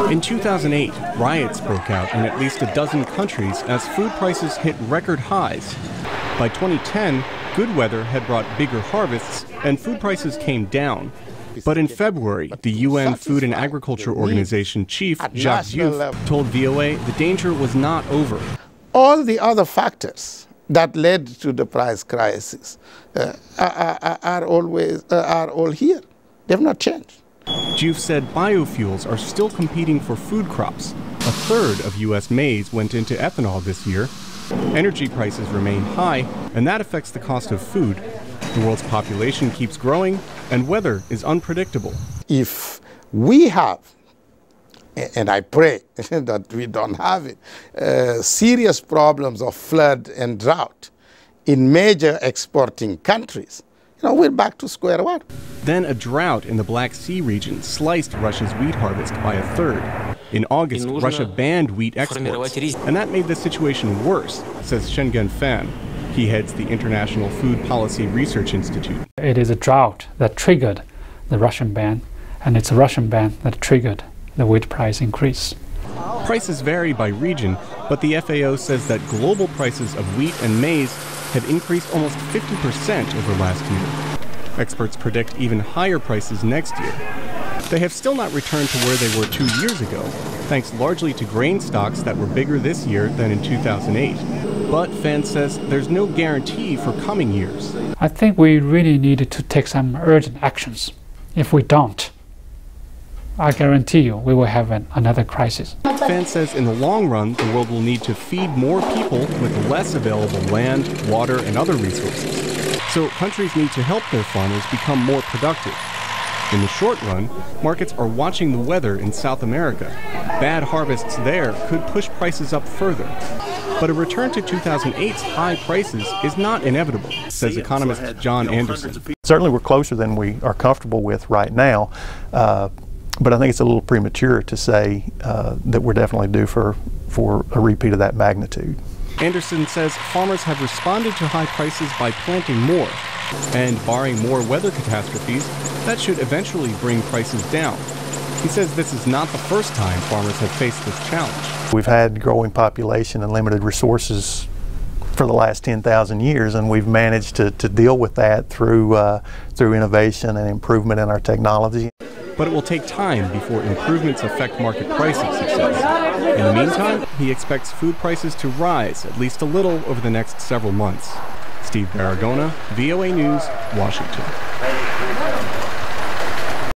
In 2008, riots broke out in at least a dozen countries as food prices hit record highs. By 2010, good weather had brought bigger harvests and food prices came down. But in February, the UN Food and Agriculture Organization chief, Jacques Diouf, told VOA the danger was not over. All the other factors that led to the price crisis are all here. They have not changed. Diouf said biofuels are still competing for food crops. A third of U.S. maize went into ethanol this year. Energy prices remain high, and that affects the cost of food. The world's population keeps growing, and weather is unpredictable. If we have, and I pray that we don't have it, serious problems of flood and drought in major exporting countries, we're back to square one. Then a drought in the Black Sea region sliced Russia's wheat harvest by a third. In August, Russia banned wheat exports, and that made the situation worse, says Shenggen Fan. He heads the International Food Policy Research Institute. It is a drought that triggered the Russian ban, and it's a Russian ban that triggered the wheat price increase. Prices vary by region, but the FAO says that global prices of wheat and maize have increased almost 50% over last year. Experts predict even higher prices next year. They have still not returned to where they were 2 years ago, thanks largely to grain stocks that were bigger this year than in 2008. But Fan says there's no guarantee for coming years. I think we really need to take some urgent actions. If we don't, I guarantee you we will have another crisis. Fan says in the long run, the world will need to feed more people with less available land, water, and other resources. So countries need to help their farmers become more productive. In the short run, markets are watching the weather in South America. Bad harvests there could push prices up further. But a return to 2008's high prices is not inevitable, says economist John Anderson. Certainly we're closer than we are comfortable with right now, but I think it's a little premature to say that we're definitely due for a repeat of that magnitude. Anderson says farmers have responded to high prices by planting more, and barring more weather catastrophes, that should eventually bring prices down. He says this is not the first time farmers have faced this challenge. We've had growing population and limited resources for the last 10,000 years, and we've managed to deal with that through innovation and improvement in our technology. But it will take time before improvements affect market prices, he says. In the meantime, he expects food prices to rise at least a little over the next several months. Steve Baragona, VOA News, Washington.